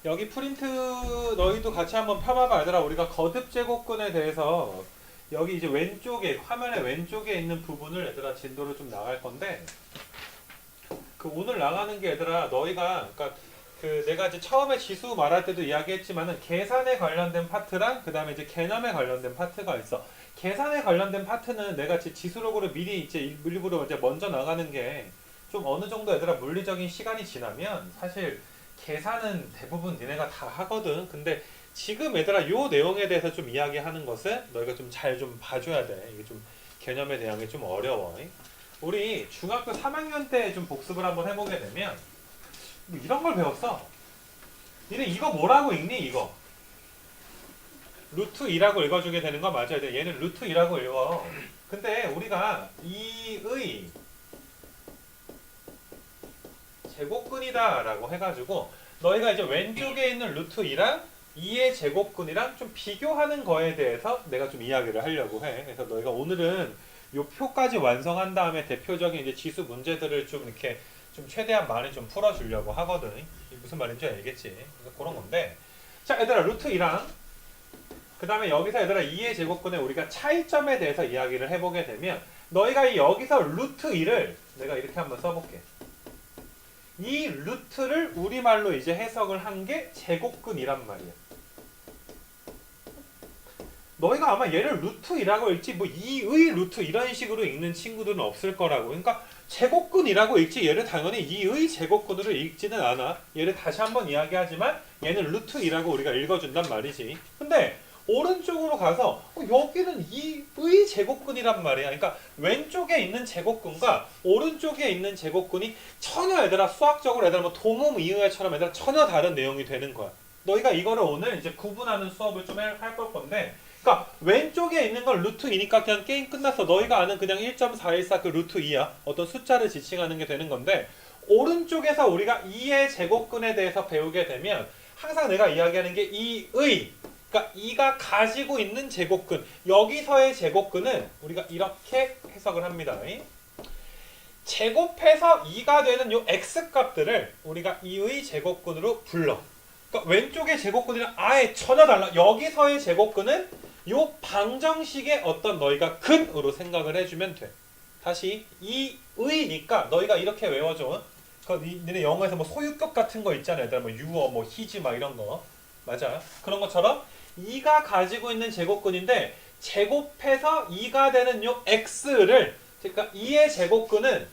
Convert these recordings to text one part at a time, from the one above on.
여기 프린트 너희도 같이 한번 펴봐봐. 얘들아, 우리가 거듭 제곱근에 대해서 여기 이제 왼쪽에 화면의 왼쪽에 있는 부분을 얘들아 진도를 좀 나갈 건데, 그 오늘 나가는 게 얘들아 너희가 그러니까 그 내가 이제 처음에 지수 말할 때도 이야기했지만은 계산에 관련된 파트랑 그 다음에 이제 개념에 관련된 파트가 있어. 계산에 관련된 파트는 내가 이제 지수록으로 미리 이제 일부러 이제 먼저 나가는 게 좀 어느 정도 얘들아 물리적인 시간이 지나면 사실 계산은 대부분 니네가 다 하거든. 근데 지금 얘들아 요 내용에 대해서 좀 이야기하는 것은 너희가 좀 잘 좀 봐줘야 돼. 이게 좀 개념에 대한 게 좀 어려워. 우리 중학교 3학년 때 좀 복습을 한번 해보게 되면 뭐 이런 걸 배웠어. 니네 이거 뭐라고 읽니 이거? 루트 2라고 읽어주게 되는 거 맞아야 돼. 얘는 루트 2라고 읽어. 근데 우리가 2의 제곱근이다 라고 해가지고 너희가 이제 왼쪽에 있는 루트 2랑 2의 제곱근이랑 좀 비교하는 거에 대해서 내가 좀 이야기를 하려고 해. 그래서 너희가 오늘은 요 표까지 완성한 다음에 대표적인 이제 지수 문제들을 좀 이렇게 좀 최대한 많이 좀 풀어주려고 하거든. 이게 무슨 말인지 알겠지? 그래서 그런 건데. 자, 얘들아, 루트 2랑 그 다음에 여기서 얘들아 2의 제곱근에 우리가 차이점에 대해서 이야기를 해보게 되면 너희가 여기서 루트 2를 내가 이렇게 한번 써볼게. 이 루트를 우리말로 이제 해석을 한 게 제곱근이란 말이야. 너희가 아마 얘를 루트 2라고 읽지 뭐 2의 루트 이런 식으로 읽는 친구들은 없을 거라고. 그러니까 제곱근이라고 읽지 얘를 당연히 2의 제곱근으로 읽지는 않아. 얘를 다시 한번 이야기하지만 얘는 루트 2라고 우리가 읽어준단 말이지. 근데 오른쪽으로 가서 여기는 2의 제곱근이란 말이야. 그러니까 왼쪽에 있는 제곱근과 오른쪽에 있는 제곱근이 전혀 얘들아 수학적으로 얘들아 뭐 동음 이응애처럼 얘들아 전혀 다른 내용이 되는 거야. 너희가 이거를 오늘 이제 구분하는 수업을 좀 할 걸 건데, 그러니까 왼쪽에 있는 건 루트 2니까 그냥 게임 끝났어. 너희가 아는 그냥 1.414 그 루트 2야. 어떤 숫자를 지칭하는 게 되는 건데, 오른쪽에서 우리가 2의 제곱근에 대해서 배우게 되면 항상 내가 이야기하는 게 2의, 그러니까 2가 가지고 있는 제곱근, 여기서의 제곱근은 우리가 이렇게 해석을 합니다. 제곱해서 2가 되는 요 x값들을 우리가 2의 제곱근으로 불러. 그러니까 왼쪽의 제곱근이랑 아예 전혀 달라. 여기서의 제곱근은 요 방정식의 어떤 너희가 근으로 생각을 해주면 돼. 다시 2의니까 너희가 이렇게 외워줘. 그 니네 영어에서 뭐 소유격 같은 거 있잖아. 얘들아 뭐 유어, 뭐 히즈 막 이런 거. 맞아. 그런 것처럼 2가 가지고 있는 제곱근인데 제곱해서 2가 되는 요 x를, 그러니까 2의 제곱근은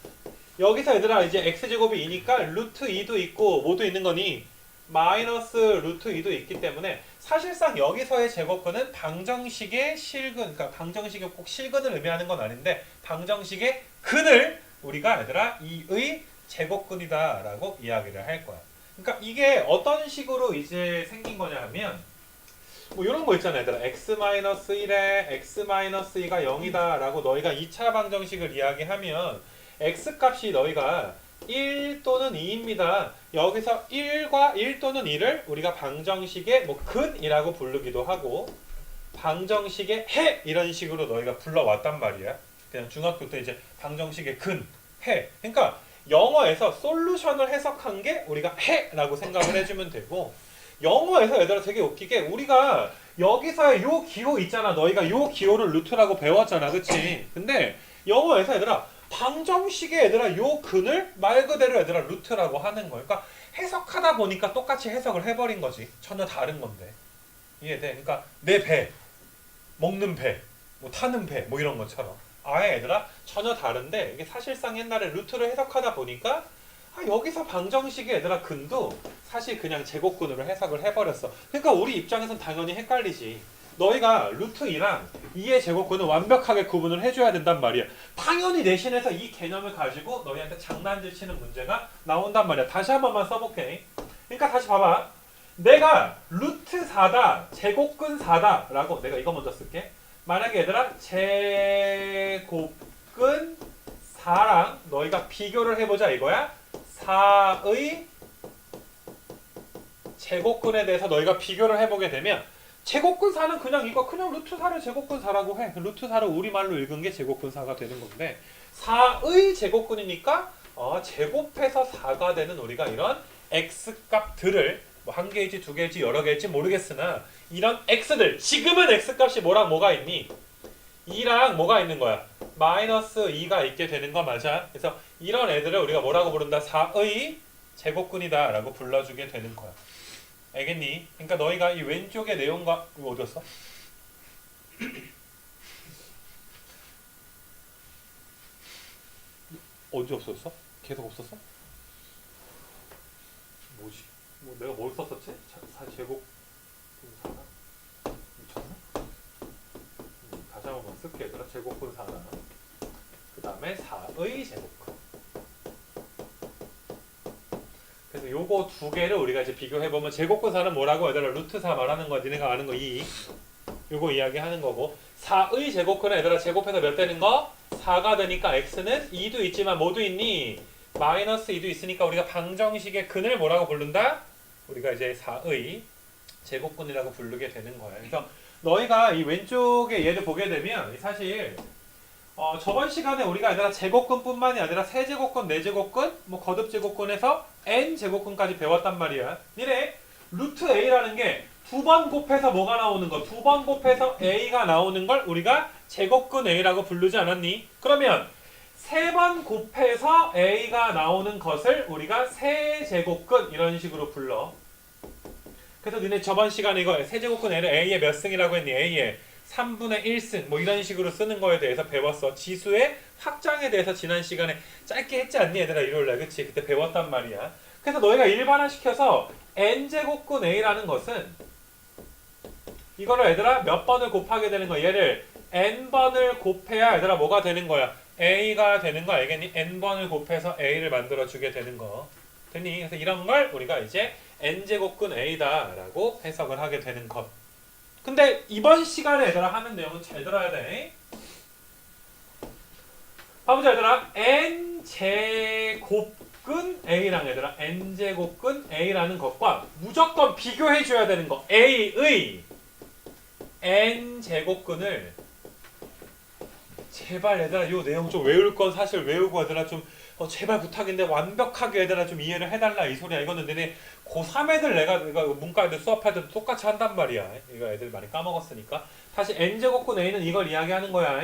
여기서 얘들아 이제 x제곱이 2니까 루트 2도 있고 뭐도 있는 거니 마이너스 루트 2도 있기 때문에 사실상 여기서의 제곱근은 방정식의 실근, 그러니까 방정식이 꼭 실근을 의미하는 건 아닌데 방정식의 근을 우리가 얘들아 2의 제곱근이다 라고 이야기를 할 거야. 그러니까 이게 어떤 식으로 이제 생긴 거냐 하면 뭐 이런 거 있잖아 얘들아. x-1에 x-2가 0이다 라고 너희가 2차 방정식을 이야기하면 x값이 너희가 1 또는 2입니다. 여기서 1과 1 또는 2를 우리가 방정식의 뭐 근이라고 부르기도 하고 방정식의 해 이런 식으로 너희가 불러왔단 말이야. 그냥 중학교 때 이제 방정식의 근, 해. 그러니까 영어에서 솔루션을 해석한 게 우리가 해라고 생각을 해주면 되고, 영어에서 얘들아 되게 웃기게 우리가 여기서의 요 기호 있잖아. 너희가 요 기호를 루트라고 배웠잖아. 그치? 근데 영어에서 얘들아 방정식의 얘들아 요 근을 말 그대로 얘들아 루트라고 하는 거야. 그러니까 해석하다 보니까 똑같이 해석을 해버린 거지. 전혀 다른 건데. 이해돼? 그러니까 내 배, 먹는 배, 뭐 타는 배, 뭐 이런 것처럼. 아예 얘들아 전혀 다른데 이게 사실상 옛날에 루트를 해석하다 보니까 여기서 방정식의 얘들아 근도 사실 그냥 제곱근으로 해석을 해버렸어. 그러니까 우리 입장에선 당연히 헷갈리지. 너희가 루트 2랑 2의 제곱근은 완벽하게 구분을 해줘야 된단 말이야. 당연히 내신에서 이 개념을 가지고 너희한테 장난질 치는 문제가 나온단 말이야. 다시 한 번만 써볼게. 그러니까 다시 봐봐. 내가 루트 4다, 제곱근 4다 라고 내가 이거 먼저 쓸게. 만약에 얘들아 제곱근 4랑 너희가 비교를 해보자 이거야. 4의 제곱근에 대해서 너희가 비교를 해보게 되면 제곱근 4는 그냥 이거 그냥 루트 4를 제곱근 4라고 해. 루트 4를 우리말로 읽은 게 제곱근 4가 되는 건데 4의 제곱근이니까 제곱해서 4가 되는 우리가 이런 x값들을 뭐 한 개일지 두 개일지 여러 개일지 모르겠으나 이런 x들 지금은 x값이 뭐랑 뭐가 있니? 2랑 뭐가 있는 거야? 마이너스 2가 있게 되는 거 맞아? 그래서 이런 애들을 우리가 뭐라고 부른다? 4의 제곱근이다 라고 불러주게 되는 거야. 알겠니? 그러니까 너희가 이 왼쪽의 내용과 이거 어디였어? 언제 없었어? 계속 없었어? 뭐지? 뭐 내가 뭘 썼었지? 제곱 분사나? 미쳤나? 다시 한번 쓸게. 얘들아. 제곱 분사나. 그 다음에 4의 제곱근. 그래서 요거 두 개를 우리가 이제 비교해보면 제곱분사는 뭐라고 얘들아? 루트 4 말하는 거 니네가 아는 거 2. 요거 이야기하는 거고 4의 제곱근은 얘들아 제곱해서 몇 되는 거? 4가 되니까 x는 2도 있지만 뭐도 있니? 마이너스 2도 있으니까 우리가 방정식의 근을 뭐라고 부른다? 우리가 이제 4의 제곱근이라고 부르게 되는 거야. 그래서 너희가 이 왼쪽에 얘를 보게 되면 사실 저번 시간에 우리가 얘들아 제곱근뿐만이 아니라 세제곱근, 네제곱근, 뭐 거듭제곱근에서 n제곱근까지 배웠단 말이야. 니네 루트 a라는 게 두 번 곱해서 뭐가 나오는 거? 두 번 곱해서 a가 나오는 걸 우리가 제곱근 a라고 부르지 않았니? 그러면 세 번 곱해서 a가 나오는 것을 우리가 세제곱근 이런 식으로 불러. 그래서 니네 저번 시간에 이거 세제곱근 a를 a의 몇 승이라고 했니? a의 3분의 1승 뭐 이런 식으로 쓰는 거에 대해서 배웠어. 지수의 확장에 대해서 지난 시간에 짧게 했지 않니 얘들아? 일요일날 그치? 그때 배웠단 말이야. 그래서 너희가 일반화시켜서 n제곱근 a라는 것은 이거를 얘들아 몇 번을 곱하게 되는 거야? 얘를 n번을 곱해야 얘들아 뭐가 되는 거야? a가 되는 거 알겠니? n번을 곱해서 a를 만들어 주게 되는 거 됐니? 그래서 이런 걸 우리가 이제 n제곱근 a다 라고 해석을 하게 되는 것. 근데 이번 시간에 얘들아 하는 내용은 잘 들어야 돼. 봐보자 얘들아. n제곱근 a랑 얘들아 n제곱근 a라는 것과 무조건 비교해 줘야 되는 거. a의 n제곱근을 제발 얘들아 요 내용 좀 외울 건 사실 외우고 얘들아 좀 제발 부탁인데 완벽하게 얘들아 좀 이해를 해달라 이 소리야. 이거는 내네 고3 애들 내가 문과 애들 수업할 때도 똑같이 한단 말이야. 이거 애들 많이 까먹었으니까. 다시 n제곱근 a는 이걸 이야기하는 거야.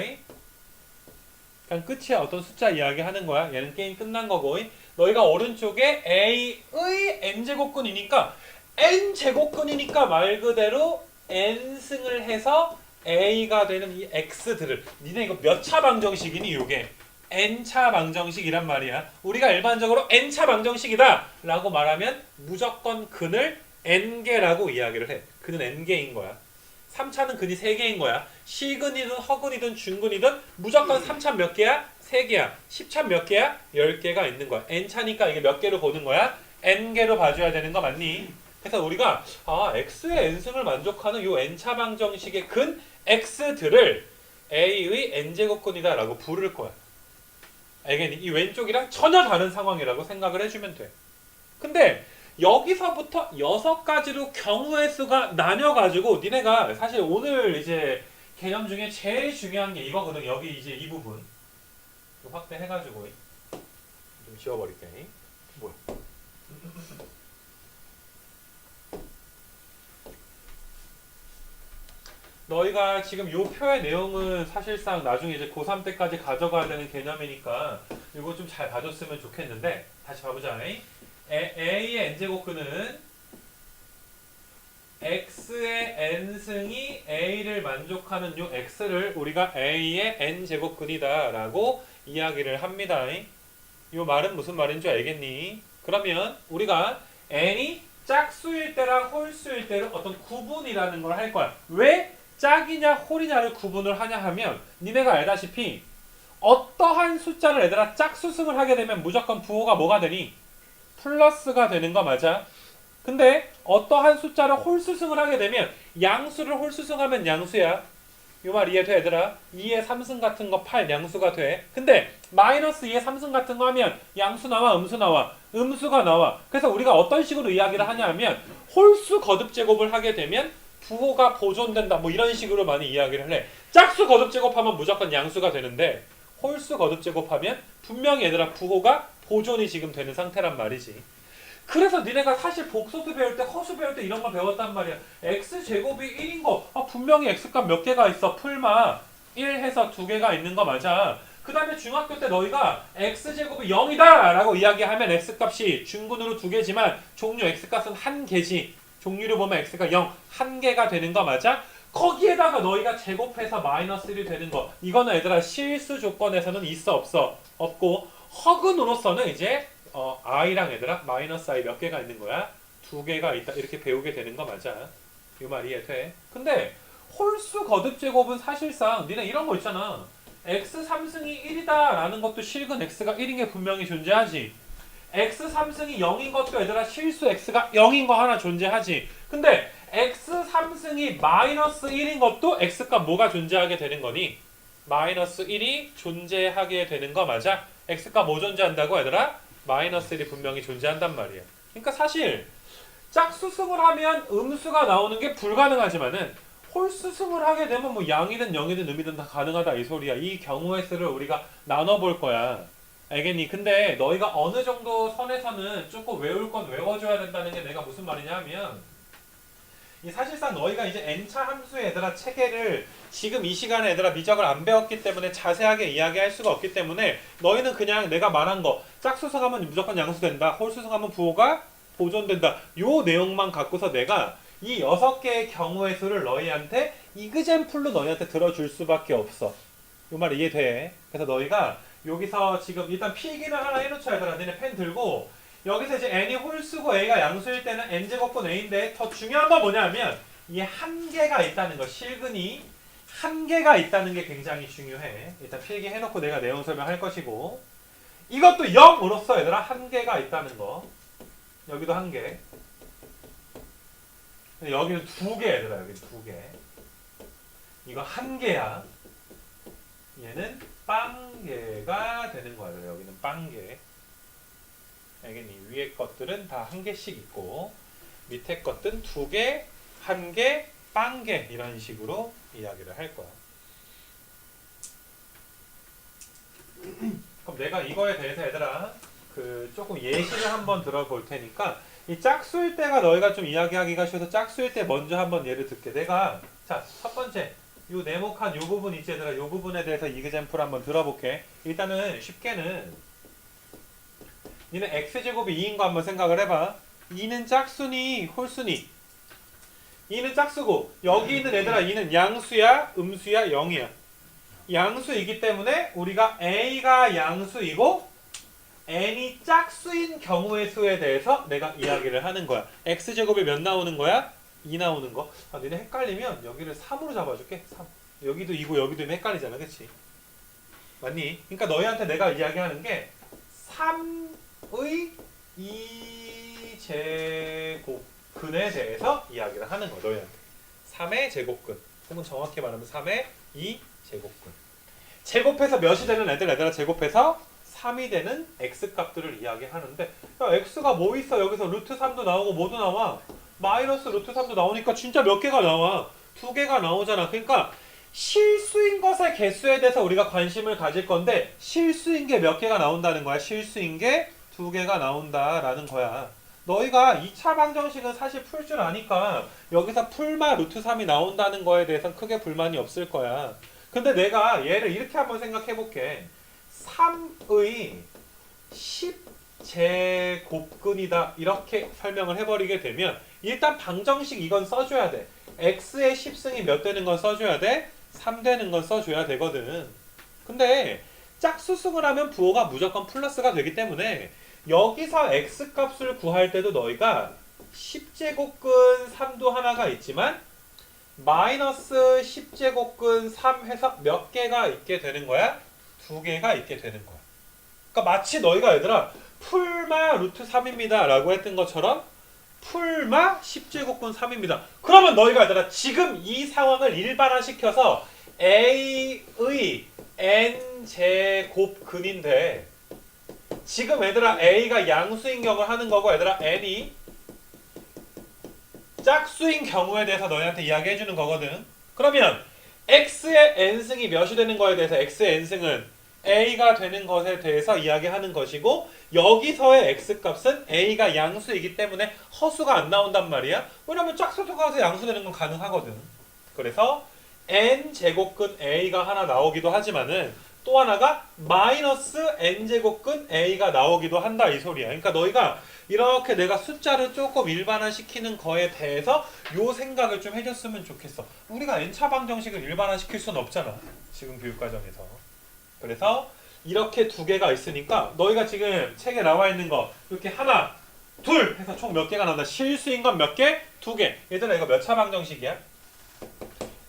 그냥 끝이야. 어떤 숫자 이야기하는 거야. 얘는 게임 끝난 거고. 너희가 오른쪽에 a의 n제곱근이니까 n제곱근이니까 말 그대로 n승을 해서 a가 되는 이 x들을 니네 이거 몇 차 방정식이니? 요게 n차 방정식이란 말이야. 우리가 일반적으로 n차 방정식이다 라고 말하면 무조건 근을 n개라고 이야기를 해. 근은 n개인 거야. 3차는 근이 3개인 거야. 시근이든 허근이든 중근이든 무조건 3차 몇 개야? 3개야. 10차 몇 개야? 10개가 있는 거야. n차니까 이게 몇 개로 보는 거야? n개로 봐줘야 되는 거 맞니? 그래서 우리가 x의 n승을 만족하는 요 n차 방정식의 근 x들을 a의 n제곱근이다 라고 부를 거야. 알겠니? 이 왼쪽이랑 전혀 다른 상황이라고 생각을 해주면 돼. 근데 여기서부터 6가지로 경우의 수가 나뉘어가지고 니네가 사실 오늘 이제 개념 중에 제일 중요한 게 이거거든. 여기 이제 이 부분 좀 확대해가지고 좀 지워버릴게. 뭐야? 너희가 지금 요 표의 내용은 사실상 나중에 이제 고3 때까지 가져가야 되는 개념이니까 이거 좀 잘 봐줬으면 좋겠는데 다시 봐보자. a의 n제곱근은 x의 n승이 a를 만족하는 요 x를 우리가 a의 n제곱근이다 라고 이야기를 합니다. 요 말은 무슨 말인 줄 알겠니? 그러면 우리가 n이 짝수일 때랑 홀수일 때를 어떤 구분이라는 걸 할 거야. 왜 짝이냐 홀이냐를 구분을 하냐 하면 니네가 알다시피 어떠한 숫자를 얘들아 짝수승을 하게 되면 무조건 부호가 뭐가 되니? 플러스가 되는 거 맞아? 근데 어떠한 숫자를 홀수승을 하게 되면 양수를 홀수승하면 양수야. 이 말 이해돼 얘들아? 2의 3승 같은 거 8 양수가 돼. 근데 마이너스 2의 3승 같은 거 하면 양수 나와 음수 나와 음수가 나와. 그래서 우리가 어떤 식으로 이야기를 하냐 하면 홀수 거듭제곱을 하게 되면 부호가 보존된다 뭐 이런 식으로 많이 이야기를 해. 짝수 거듭제곱하면 무조건 양수가 되는데 홀수 거듭제곱하면 분명히 얘들아 부호가 보존이 지금 되는 상태란 말이지. 그래서 니네가 사실 복소수 배울 때 허수 배울 때 이런 거 배웠단 말이야. x제곱이 1인 거 분명히 x값 몇 개가 있어. 풀마 1 해서 2개가 있는 거 맞아. 그 다음에 중학교 때 너희가 x제곱이 0이다 라고 이야기하면 x값이 중근으로 2개지만 종류 x값은 1개지. 종류를 보면 x가 0, 1개가 되는 거 맞아? 거기에다가 너희가 제곱해서 마이너스 1이 되는 거. 이거는 얘들아 실수 조건에서는 있어 없어? 없고 허근으로서는 이제 i랑 얘들아 마이너스 i 몇 개가 있는 거야? 2개가 있다. 이렇게 배우게 되는 거 맞아. 이 말 이해돼? 근데 홀수 거듭 제곱은 사실상 니네 이런 거 있잖아. x 3승이 1이다 라는 것도 실근 x가 1인 게 분명히 존재하지. x 3승이 0인 것도 얘들아 실수 x가 0인 거 하나 존재하지. 근데 x 3승이 마이너스 1인 것도 x값 뭐가 존재하게 되는 거니? 마이너스 1이 존재하게 되는 거 맞아? x값 뭐 존재한다고 얘들아? 마이너스 1이 분명히 존재한단 말이야. 그러니까 사실 짝수승을 하면 음수가 나오는 게 불가능하지만은 홀수승을 하게 되면 뭐 양이든 영이든 음이든 다 가능하다 이 소리야. 이 경우의 수를 우리가 나눠볼 거야. 알겠니? 근데 너희가 어느 정도 선에서는 조금 외울 건 외워줘야 된다는 게 내가 무슨 말이냐 하면 이 사실상 너희가 이제 n차 함수의 얘들아 체계를 지금 이 시간에 얘들아 미적을 안 배웠기 때문에 자세하게 이야기할 수가 없기 때문에 너희는 그냥 내가 말한 거 짝수승하면 무조건 양수된다. 홀수승하면 부호가 보존된다. 요 내용만 갖고서 내가 이 6개의 경우의 수를 너희한테 이그젠플로 너희한테 들어줄 수밖에 없어. 요 말 이해돼? 그래서 너희가 여기서 지금 일단 필기를 하나 해놓자 얘들아. 너네 펜 들고 여기서 이제 n이 홀수고 a가 양수일 때는 n제곱분 a인데 더 중요한 건 뭐냐면 이 한계가 있다는 거. 실근이 한계가 있다는 게 굉장히 중요해. 일단 필기 해놓고 내가 내용 설명할 것이고 이것도 0으로써 얘들아 한계가 있다는 거. 여기도 한계. 여기는 2개 얘들아. 여기는 2개. 이거 한개야. 얘는 빵개가 되는 거야. 여기는 빵개. 알겠니? 위에 것들은 다 1개씩 있고 밑에 것들은 2개, 1개, 빵개 이런 식으로 이야기를 할 거야. 그럼 내가 이거에 대해서 얘들아 조금 예시를 한번 들어볼 테니까 이 짝수일 때가 너희가 좀 이야기하기가 쉬워서 짝수일 때 먼저 한번 예를 들게. 내가 자, 첫 번째 요 네모칸 요 부분 있지 얘들아. 요 부분에 대해서 이그젠플 한번 들어볼게. 일단은 쉽게는 니는 x제곱이 2인 거 한번 생각을 해봐. 2는 짝수니 홀수니? 2는 짝수고 여기 있는 얘들아 2는 양수야 음수야 0이야. 양수이기 때문에 우리가 a가 양수이고 n이 짝수인 경우의 수에 대해서 내가 이야기를 하는 거야. x제곱이 몇 나오는 거야? 2 나오는 거. 아, 너네 헷갈리면 여기를 3으로 잡아줄게. 3. 여기도 2고 여기도 헷갈리잖아. 그치? 맞니? 그러니까 너희한테 내가 이야기하는 게 3의 2제곱근에 대해서 이야기를 하는 거야. 너희한테. 3의 제곱근. 혹은 정확히 말하면 3의 2제곱근. 제곱해서 몇이 되는 애들아 제곱해서 3이 되는 x값들을 이야기하는데 야, x가 뭐 있어? 여기서 루트 3도 나오고 뭐도 나와? 마이너스 루트 3도 나오니까 진짜 몇 개가 나와? 2개가 나오잖아. 그러니까 실수인 것의 개수에 대해서 우리가 관심을 가질 건데 실수인 게 몇 개가 나온다는 거야? 실수인 게 2개가 나온다라는 거야. 너희가 2차 방정식은 사실 풀 줄 아니까 여기서 풀마 루트 3이 나온다는 거에 대해서는 크게 불만이 없을 거야. 근데 내가 얘를 이렇게 한번 생각해 볼게. 3의 10제곱근이다 이렇게 설명을 해버리게 되면 일단 방정식 이건 써줘야 돼. x의 10승이 몇 되는 건 써줘야 돼? 3 되는 건 써줘야 되거든. 근데 짝수승을 하면 부호가 무조건 플러스가 되기 때문에 여기서 x값을 구할 때도 너희가 10제곱근 3도 하나가 있지만 마이너스 10제곱근 3 해서 몇 개가 있게 되는 거야? 2개가 있게 되는 거야. 그러니까 마치 너희가 얘들아 풀마 루트 3입니다 라고 했던 것처럼 풀마 10제곱근 3입니다. 그러면 너희가 얘들아 지금 이 상황을 일반화시켜서 a의 n제곱근인데 지금 얘들아 a가 양수인 경우를 하는 거고 얘들아 n이 짝수인 경우에 대해서 너희한테 이야기해 주는 거거든. 그러면 x의 n승이 몇이 되는 거에 대해서 x의 n승은 a가 되는 것에 대해서 이야기하는 것이고 여기서의 x값은 a가 양수이기 때문에 허수가 안 나온단 말이야. 왜냐면 짝수도 가서 양수되는 건 가능하거든. 그래서 n제곱근 a가 하나 나오기도 하지만은 또 하나가 마이너스 n제곱근 a가 나오기도 한다 이 소리야. 그러니까 너희가 이렇게 내가 숫자를 조금 일반화시키는 거에 대해서 요 생각을 좀 해줬으면 좋겠어. 우리가 n차 방정식을 일반화시킬 수는 없잖아. 지금 교육과정에서. 그래서 이렇게 두 개가 있으니까 너희가 지금 책에 나와 있는 거 이렇게 하나, 둘 해서 총 몇 개가 나온다. 실수인 건 몇 개? 두 개. 얘들아 이거 몇 차 방정식이야?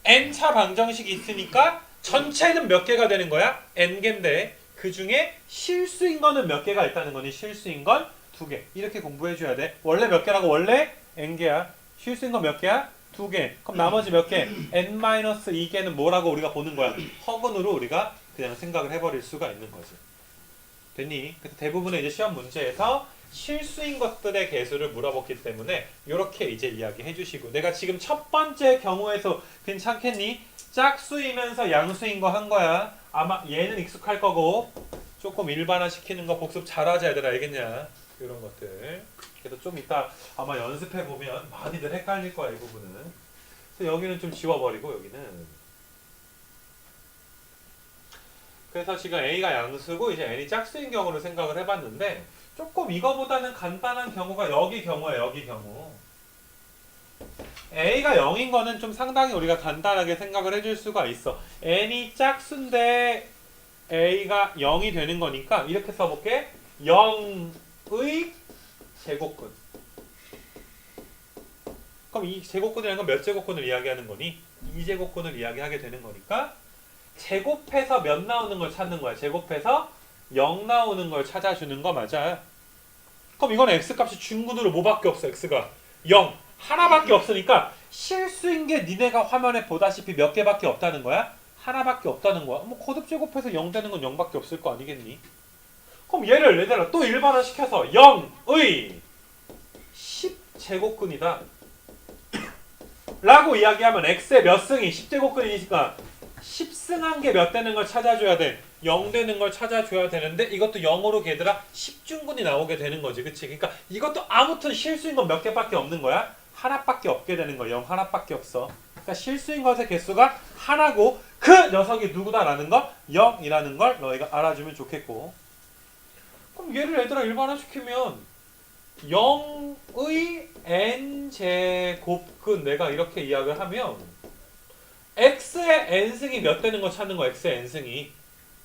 n차 방정식이 있으니까 전체는 몇 개가 되는 거야? n개인데 그 중에 실수인 거는 몇 개가 있다는 거니? 실수인 건 두 개. 이렇게 공부해 줘야 돼. 원래 몇 개라고? 원래 n개야. 실수인 건 몇 개야? 두 개. 그럼 나머지 몇 개? n-2개는 뭐라고 우리가 보는 거야? 허근으로 우리가 그냥 생각을 해버릴 수가 있는 거지. 됐니? 그래서 대부분의 이제 시험 문제에서 실수인 것들의 개수를 물어봤기 때문에 이렇게 이제 이야기해 주시고 내가 지금 첫 번째 경우에서 괜찮겠니? 짝수이면서 양수인 거 한 거야. 아마 얘는 익숙할 거고 조금 일반화 시키는 거 복습 잘하자 얘들아. 알겠냐? 이런 것들. 그래서 좀 이따 아마 연습해 보면 많이들 헷갈릴 거야 이 부분은. 그래서 여기는 좀 지워버리고 여기는. 그래서 지금 a가 양수고 이제 n이 짝수인 경우를 생각을 해봤는데 조금 이거보다는 간단한 경우가 여기 경우예요. 여기 경우. a가 0인 거는 좀 상당히 우리가 간단하게 생각을 해줄 수가 있어. n이 짝수인데 a가 0이 되는 거니까 이렇게 써볼게. 0의 제곱근. 그럼 이 제곱근이라는 건 몇 제곱근을 이야기하는 거니? 2제곱근을 이야기하게 되는 거니까 제곱해서 몇 나오는 걸 찾는 거야. 제곱해서 0 나오는 걸 찾아주는 거 맞아. 그럼 이건 x값이 중근으로 뭐밖에 없어. x가 0 하나밖에 없으니까 실수인 게 니네가 화면에 보다시피 몇 개밖에 없다는 거야? 하나밖에 없다는 거야. 뭐 거듭 제곱해서 0 되는 건 0밖에 없을 거 아니겠니? 그럼 얘를 또 일반화 시켜서 0의 10제곱근이다 라고 이야기하면 x의 몇 승이 10제곱근이니까 10승한 게 몇 되는 걸 찾아줘야 돼. 0 되는 걸 찾아줘야 되는데 이것도 0으로 걔들아 10중근이 나오게 되는 거지. 그치? 그러니까 이것도 아무튼 실수인 건 몇 개밖에 없는 거야? 하나밖에 없게 되는 거야. 0 하나밖에 없어. 그러니까 실수인 것의 개수가 하나고 그 녀석이 누구다라는 거 0이라는 걸 너희가 알아주면 좋겠고. 그럼 얘를 얘들아 일반화시키면 0의 n제곱근 내가 이렇게 이야기를 하면 x의 n승이 몇 되는 거 찾는 거야. x의 n승이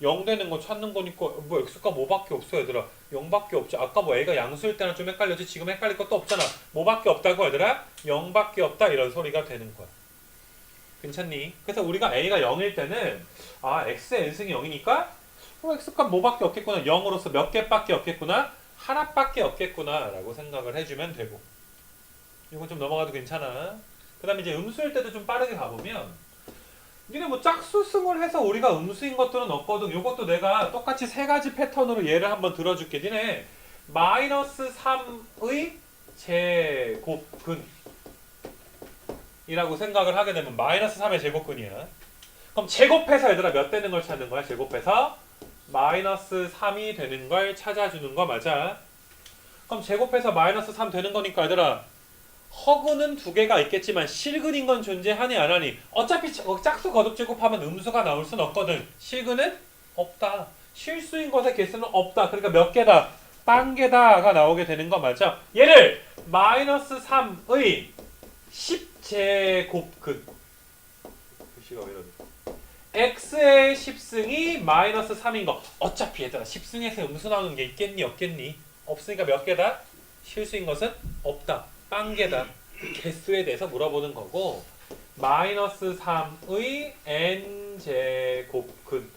0 되는 거 찾는 거니까 뭐 x가 뭐밖에 없어 얘들아. 0밖에 없지. 아까 뭐 a가 양수일 때는 좀 헷갈렸지. 지금 헷갈릴 것도 없잖아. 뭐밖에 없다고 얘들아? 0밖에 없다 이런 소리가 되는 거야. 괜찮니? 그래서 우리가 a가 0일 때는 x의 n승이 0이니까 x값 뭐밖에 없겠구나. 0으로서 몇 개밖에 없겠구나. 하나밖에 없겠구나 라고 생각을 해주면 되고. 이건 좀 넘어가도 괜찮아. 그 다음에 이제 음수일 때도 좀 빠르게 가보면 니네 뭐 짝수승을 해서 우리가 음수인 것들은 없거든. 요것도 내가 똑같이 세 가지 패턴으로 예를 한번 들어줄게. 니네 마이너스 3의 제곱근 이라고 생각을 하게 되면 마이너스 3의 제곱근이야. 그럼 제곱해서 얘들아 몇 되는 걸 찾는 거야? 제곱해서 마이너스 3이 되는 걸 찾아주는 거 맞아. 그럼 제곱해서 마이너스 3 되는 거니까 얘들아 허근은 두 개가 있겠지만 실근인 건 존재하니 안 하니? 어차피 짝수 거듭 제곱하면 음수가 나올 순 없거든. 실근은 없다. 실수인 것의 개수는 없다. 그러니까 몇 개다? 빵개다가 나오게 되는 거 맞아. 얘를 마이너스 3의 10제곱근 글씨가 왜 이러지? x의 10승이 마이너스 3인 거. 어차피 얘들아 10승에서 음수 나오는 게 있겠니 없겠니? 없으니까 몇 개다? 실수인 것은 없다. 빵개다. 개수에 대해서 물어보는 거고 마이너스 3의 n제곱근.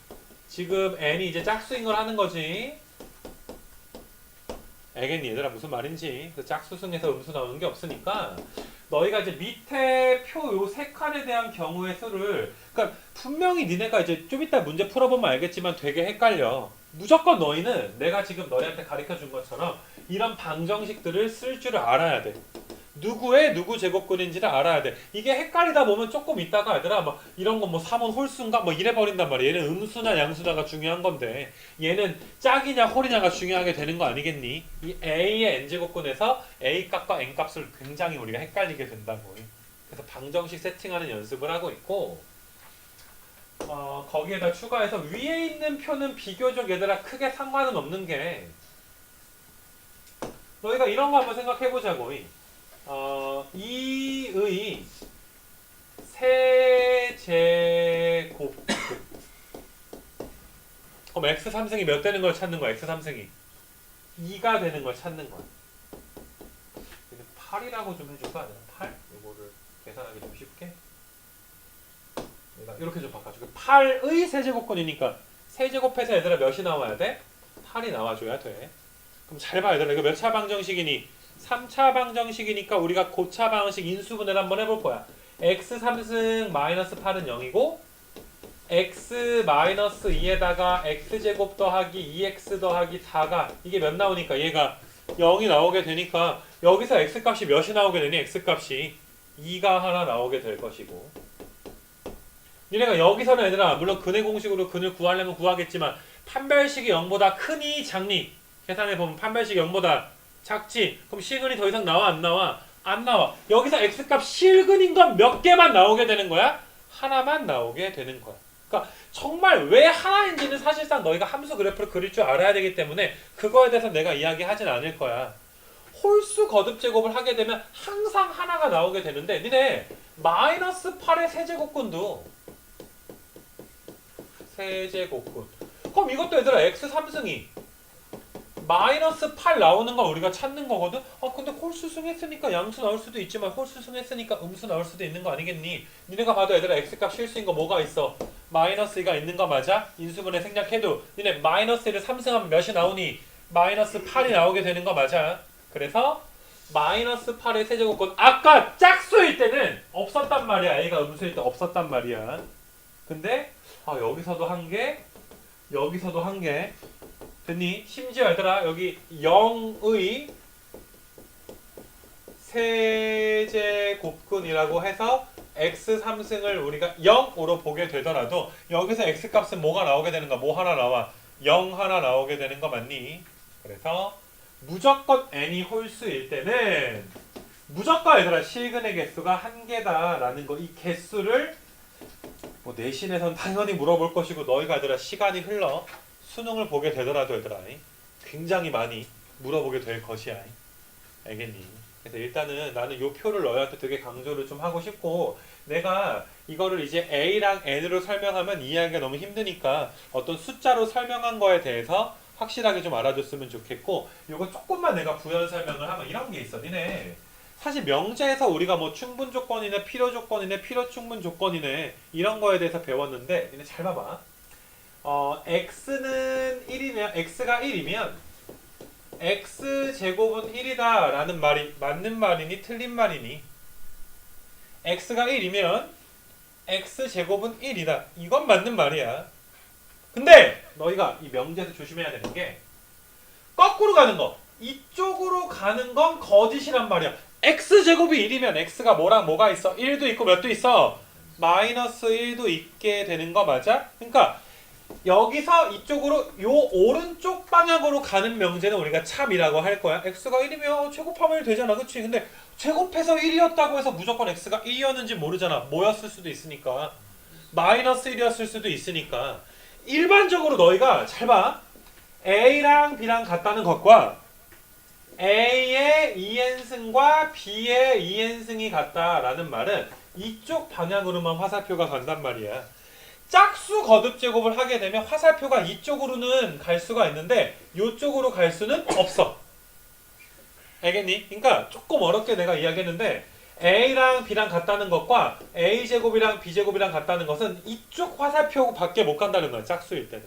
지금 n이 이제 짝수인 걸 하는 거지. 알겠니 얘들아 무슨 말인지. 그 짝수승에서 음수 나오는 게 없으니까 너희가 이제 밑에 표 요 세 칸에 대한 경우의 수를 그러니까 분명히 니네가 이제 좀 이따 문제 풀어보면 알겠지만 되게 헷갈려. 무조건 너희는 내가 지금 너희한테 가르쳐 준 것처럼 이런 방정식들을 쓸 줄을 알아야 돼. 누구의 누구 제곱근인지를 알아야 돼. 이게 헷갈리다 보면 조금 있다가 얘들아 막 이런 거 뭐 3은 홀수인가 뭐 이래 버린단 말이야. 얘는 음수나 양수나가 중요한 건데 얘는 짝이냐 홀이냐가 중요하게 되는 거 아니겠니? 이 A의 n제곱근에서 A 값과 n 값을 굉장히 우리가 헷갈리게 된다고. 그래서 방정식 세팅하는 연습을 하고 있고 거기에다 추가해서 위에 있는 표는 비교적 얘들아 크게 상관은 없는 게 너희가 이런 거 한번 생각해보자고. 2의 세제곱 그럼 x3승이 몇 되는 걸 찾는 거야? x3승이 2가 되는 걸 찾는 거야. 8이라고 좀 해줄까? 8? 이거를 계산하기 좀 쉽게 내가 이렇게 좀 바꿔줄게. 8의 세제곱근이니까 세제곱해서 얘들아 몇이 나와야 돼? 8이 나와줘야 돼. 그럼 잘 봐 얘들아. 이거 몇 차 방정식이니? 3차 방정식이니까 우리가 고차 방식 인수분해를 한번 해볼 거야. x 3승 마이너스 8은 0이고 x 마이너스 2에다가 x제곱 더하기 2x 더하기 4가 이게 몇 나오니까 얘가 0이 나오게 되니까 여기서 x값이 몇이 나오게 되니? x값이 2가 하나 나오게 될 것이고 니네가 여기서는 얘들아 물론 근의 공식으로 근을 구하려면 구하겠지만 판별식이 0보다 크니 작니? 계산해보면 판별식이 0보다 작지? 그럼 실근이 더 이상 나와 안 나와? 안 나와. 여기서 x값 실근인 건 몇 개만 나오게 되는 거야? 하나만 나오게 되는 거야. 그러니까 정말 왜 하나인지는 사실상 너희가 함수 그래프를 그릴 줄 알아야 되기 때문에 그거에 대해서 내가 이야기하진 않을 거야. 홀수 거듭 제곱을 하게 되면 항상 하나가 나오게 되는데 니네 마이너스 8의 세제곱근도 세제곱근 그럼 이것도 얘들아 x 3승이 마이너스 8 나오는 거 우리가 찾는 거거든? 근데 홀수승 했으니까 양수 나올 수도 있지만 홀수승 했으니까 음수 나올 수도 있는 거 아니겠니? 니네가 봐도 얘들아 x값 실수인 거 뭐가 있어? 마이너스 2가 있는 거 맞아? 인수분해 생략해도 니네 마이너스 1을 3승하면 몇이 나오니? 마이너스 8이 나오게 되는 거 맞아? 그래서 마이너스 8의 세제곱근 아까 짝수일 때는 없었단 말이야. a가 음수일 때 없었단 말이야. 근데 여기서도 한 개, 여기서도 한 개 됐니? 심지어 얘들아 여기 0의 세제곱근이라고 해서 x 3승을 우리가 0으로 보게 되더라도 여기서 x값은 뭐가 나오게 되는가? 뭐 하나 나와? 0 하나 나오게 되는 거 맞니? 그래서 무조건 n이 홀수일 때는 무조건 얘들아 실근의 개수가 한 개다라는 거. 이 개수를 뭐 내신에선 당연히 물어볼 것이고 너희가 얘들아 시간이 흘러 수능을 보게 되더라도 얘들아 굉장히 많이 물어보게 될 것이야. 알겠니? 그래서 일단은 나는 요 표를 너희한테 되게 강조를 좀 하고 싶고 내가 이거를 이제 A랑 N으로 설명하면 이해하기가 너무 힘드니까 어떤 숫자로 설명한 거에 대해서 확실하게 좀 알아줬으면 좋겠고 요거 조금만 내가 부연 설명을 하면 이런 게 있어. 니네 사실 명제에서 우리가 뭐 충분 조건이네 필요 조건이네 필요 충분 조건이네 이런 거에 대해서 배웠는데 니네 잘 봐봐. x는 1이면 x가 1이면 x제곱은 1이다 라는 말이 맞는 말이니 틀린 말이니? x가 1이면 x제곱은 1이다 이건 맞는 말이야. 근데 너희가 이 명제에서 조심해야 되는 게 거꾸로 가는 거 이쪽으로 가는 건 거짓이란 말이야. x제곱이 1이면 x가 뭐랑 뭐가 있어? 1도 있고 몇 도 있어? 마이너스 1도 있게 되는 거 맞아? 그러니까 여기서 이쪽으로 요 오른쪽 방향으로 가는 명제는 우리가 참이라고 할 거야. x가 1이면 제곱하면 되잖아. 그치? 근데 제곱해서 1이었다고 해서 무조건 x가 1이었는지 모르잖아. 뭐였을 수도 있으니까. 마이너스 1이었을 수도 있으니까. 일반적으로 너희가 잘 봐. a랑 b랑 같다는 것과 a의 2n승과 b의 2n승이 같다라는 말은 이쪽 방향으로만 화살표가 간단 말이야. 짝수 거듭 제곱을 하게 되면 화살표가 이쪽으로는 갈 수가 있는데 이쪽으로 갈 수는 없어. 알겠니? 그러니까 조금 어렵게 내가 이야기했는데 A랑 B랑 같다는 것과 A제곱이랑 B제곱이랑 같다는 것은 이쪽 화살표 밖에 못 간다는 거야. 짝수일 때는.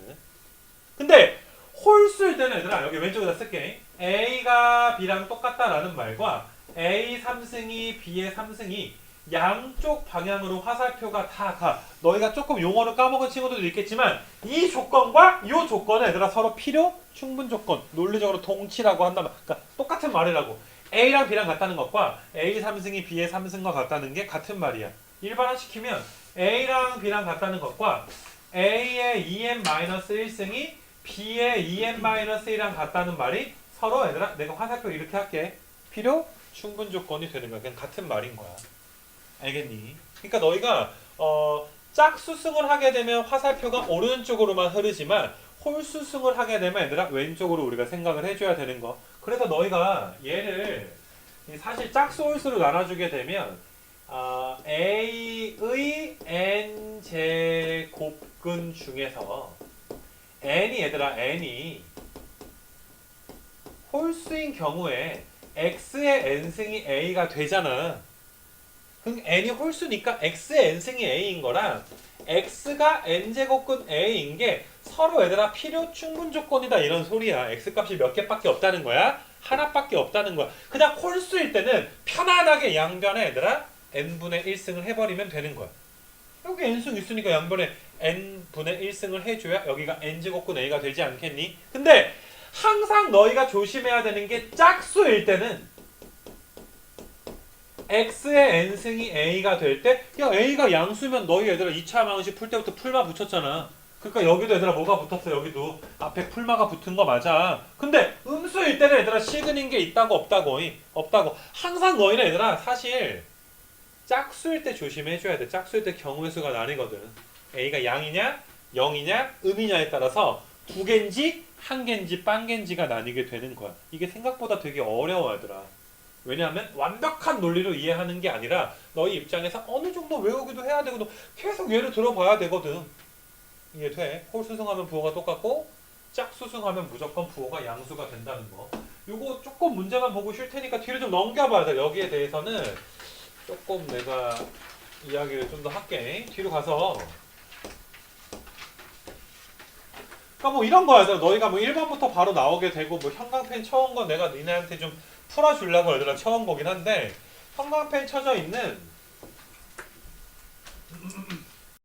근데 홀수일 때는 얘들아 여기 왼쪽에다 쓸게. A가 B랑 똑같다라는 말과 A 3승이 B의 3승이 양쪽 방향으로 화살표가 다 가. 너희가 조금 용어를 까먹은 친구들도 있겠지만 이 조건과 이 조건은 얘들아 서로 필요 충분 조건 논리적으로 동치라고 한단 말. 그러니까 똑같은 말이라고. A랑 B랑 같다는 것과 A 3승이 B의 3승과 같다는 게 같은 말이야. 일반화시키면 A랑 B랑 같다는 것과 A의 2n-1승이 B의 2n-1이랑 같다는 말이 서로 얘들아 내가 화살표 이렇게 할게. 필요 충분 조건이 되는 거야. 그냥 같은 말인 거야. 알겠니? 그러니까 너희가 짝수승을 하게 되면 화살표가 오른쪽으로만 흐르지만 홀수승을 하게 되면 얘들아 왼쪽으로 우리가 생각을 해줘야 되는 거. 그래서 너희가 얘를 사실 짝수 홀수로 나눠주게 되면 A의 n제곱근 중에서 n이 홀수인 경우에 x의 n승이 a가 되잖아. 그럼 n이 홀수니까 x의 n승이 a인 거랑 x가 n제곱근 a인 게 서로 얘들아 필요 충분 조건이다 이런 소리야. x값이 몇 개밖에 없다는 거야? 하나밖에 없다는 거야. 그냥 홀수일 때는 편안하게 양변에 얘들아 n분의 1승을 해버리면 되는 거야. 여기 n승 있으니까 양변에 n분의 1승을 해줘야 여기가 n제곱근 a가 되지 않겠니? 근데 항상 너희가 조심해야 되는 게 짝수일 때는 x의 n승이 a가 될 때 야 a가 양수면 너희 얘들아 2차 방정식 풀 때부터 풀마 붙였잖아. 그러니까 여기도 얘들아 뭐가 붙었어? 여기도 앞에 풀마가 붙은 거 맞아. 근데 음수일 때는 얘들아 시그닌 게 있다고 없다고? 없다고. 항상 너희는 얘들아 사실 짝수일 때 조심해줘야 돼. 짝수일 때 경우의 수가 나뉘거든. a가 양이냐 0이냐 음이냐에 따라서 두 개인지 한 개인지 빵 개인지가 나뉘게 되는 거야. 이게 생각보다 되게 어려워 얘들아. 왜냐하면 완벽한 논리로 이해하는 게 아니라 너희 입장에서 어느 정도 외우기도 해야 되고 계속 예를 들어봐야 되거든. 이해돼? 홀수승하면 부호가 똑같고 짝수승하면 무조건 부호가 양수가 된다는 거. 요거 조금 문제만 보고 쉴 테니까 뒤로 좀 넘겨봐야 돼. 여기에 대해서는 조금 내가 이야기를 좀 더 할게. 뒤로 가서 그러니까 뭐 이런 거야. 너희가 뭐 1번부터 바로 나오게 되고 뭐 형광펜 쳐온 건 내가 니네한테 좀 풀어주려고 얘들아 쳐온 거긴 한데 형광펜 쳐져 있는